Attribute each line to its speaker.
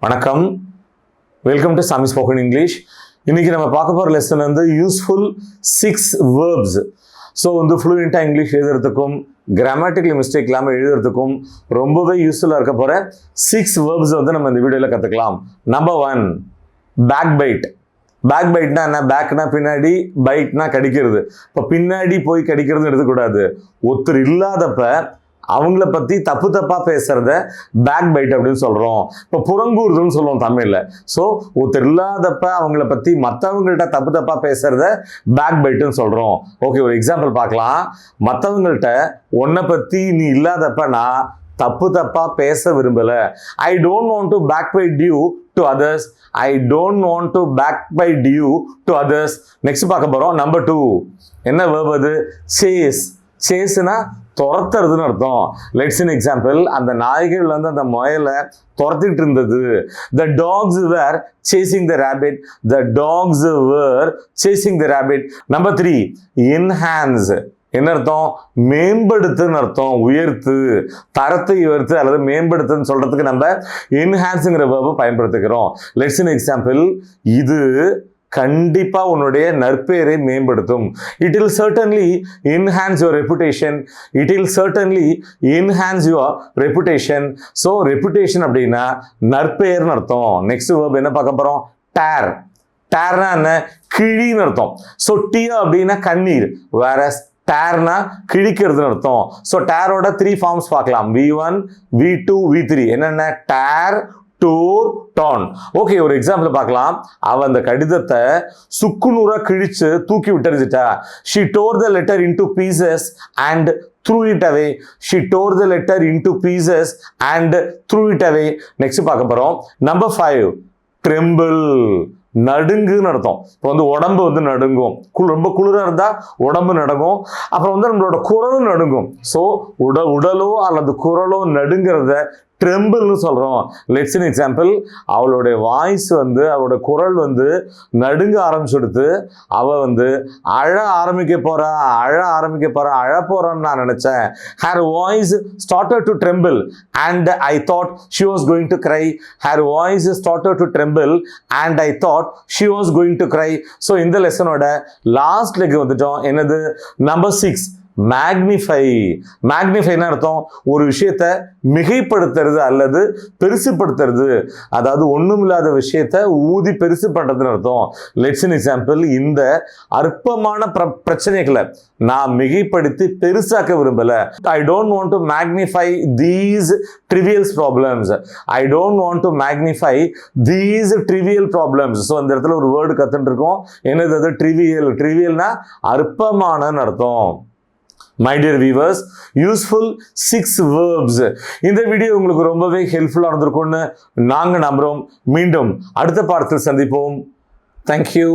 Speaker 1: வணக்கம், welcome to சாமி spoken English. இன்னைக்கு நம்ம பார்க்க போகிற லெசன் வந்து யூஸ்ஃபுல் 6 வேர்ப்ஸ். ஸோ வந்து ஃப்ளூயண்ட்டாக இங்கிலீஷ் எழுதுறதுக்கும் கிராமட்டிக்கல் மிஸ்டேக் இல்லாமல் எழுதுறதுக்கும் ரொம்பவே யூஸ்ஃபுல்லாக இருக்க போகிற 6 வேர்ப்ஸ் வந்து நம்ம இந்த வீடியோவில் கற்றுக்கலாம். Number 1, back bite. பேக் பைட்னா என்ன? பேக்னா பின்னாடி, பைட்னா கடிக்கிறது. இப்போ பின்னாடி போய் கடிக்கிறது எடுத்துக்கூடாது. ஒருத்தர் இல்லாதப்ப அவங்கள பற்றி தப்பு தப்பாக பேசுறத பேக் பைட் அப்படின்னு சொல்கிறோம். இப்போ புறங்கூறுதுன்னு சொல்லுவோம் தமிழில். ஸோ ஒருத்தர் இல்லாதப்ப அவங்கள பற்றி மற்றவங்கள்ட்ட தப்பு தப்பாக பேசுறத பேக் பைட்டுன்னு சொல்கிறோம். ஓகே, ஒரு எக்ஸாம்பிள் பார்க்கலாம். மற்றவங்கள்ட்ட உன்னை பற்றி நீ இல்லாதப்ப நான் தப்பு தப்பாக பேச விரும்பலை. I don't want to back bite you to others. I don't want to back bite you to others. Next பார்க்க போகிறோம். நம்பர் 2, என்ன வேர்ப் அது? சேஸ். சேஸ்னா துரத்துறதுன்னு அர்த்தம். லெட்ஸ் இன் எக்ஸாம்பிள், அந்த நாய்கள் வந்து அந்த முயலை துரத்திட்டு இருந்தது. The dogs were chasing the rabbit. The dogs were chasing the rabbit. Number 3, enhance. என்ன அர்த்தம்? மேம்படுத்துன்னு அர்த்தம். உயர்த்து, தரத்தை உயர்த்து அல்லது மேம்படுத்துன்னு சொல்றதுக்கு நம்ம என்ஹான்ஸுங்கிற வேர்பை பயன்படுத்துகிறோம். லெட்ஸ் இன் எக்ஸாம்பிள், இது கண்டிப்பா உன்னுடைய நற்பெயரை மேம்படுத்தும். It will certainly enhance your reputation. It will certainly enhance your reputation. So reputation அப்படின்னா நற்பெயர்னு அர்த்தம். நெக்ஸ்ட் வேர்ப் என்ன பார்க்க போறோம்? டேர். டேர்னா என்ன? கிழின்னு அர்த்தம். ஸோ டியா அப்படின்னா கண்ணீர், வேற டேர்னா கிழிக்கிறதுன்னு அர்த்தம். ஸோ டேரோட 3 ஃபார்ம்ஸ் பார்க்கலாம். V1, V2, V3. என்னென்ன? Tear, tore, torn. ஓகே, ஒரு எக்ஸாம்பிள் பார்க்கலாம். அவ அந்த கடிதத்தை சுக்குநூறா கிழிச்சு தூக்கி விட்டுருச்சுட்டா. She tore the letter into pieces and threw it away. She tore the letter into pieces and threw it away. Next பார்க்க போறோம். Number 5, tremble. நடுங்குன்னு அர்த்தம். இப்போ வந்து உடம்பு வந்து நடுங்கும். ரொம்ப குளிராக இருந்தால் உடம்பு நடுங்கும். அப்புறம் வந்து நம்மளோட குரலும் நடுங்கும். ஸோ உடலோ அல்லது குரலோ நடுங்கிறத ட்ரெம்பிள்னு சொல்கிறோம். லெட்ஸ் இன் எக்ஸாம்பிள், அவளுடைய வாய்ஸ் வந்து அவளோட குரல் வந்து நடுங்க ஆரம்பிச்சுடுத்து. அவள் வந்து அழ ஆரம்பிக்க போறான்னு நான் நினச்சேன். Her voice started to tremble and I thought she was going to cry. Her voice started to tremble and I thought she was going to cry. So இந்த லெசனோட லாஸ்ட் லெக் வந்துட்டோம். என்னது? Number 6, magnify. மேக்னிஃபைன்னு அர்த்தம் ஒரு விஷயத்த மிகைப்படுத்துறது அல்லது பெருசுப்படுத்துறது. அதாவது ஒண்ணுமில்லாத விஷயத்த ஊதி பெருசு பண்றதுன்னு அர்த்தம். லெட்ஸ் இன் எக்ஸாம்பிள், இந்த அற்பமான பிரச்சனைகளை நான் மிகைப்படுத்தி பெருசாக்க விரும்பல. I don't want to magnify these trivials problems. I don't want to magnify these trivial problems. So அந்த இடத்துல ஒரு வேர்டு கத்துட்டு இருக்கோம். என்னது அது? ட்ரிவியல். ட்ரிவியல்னா அற்பமானன்னு அர்த்தம். My dear viewers, useful 6 verbs. இந்த வீடியோ உங்களுக்கு ரொம்பவே ஹெல்ப்ஃபுல்லாக இருந்திருக்கும்னு நாங்கள் நம்புகிறோம். மீண்டும் அடுத்த பாடத்தில் சந்திப்போம். Thank you.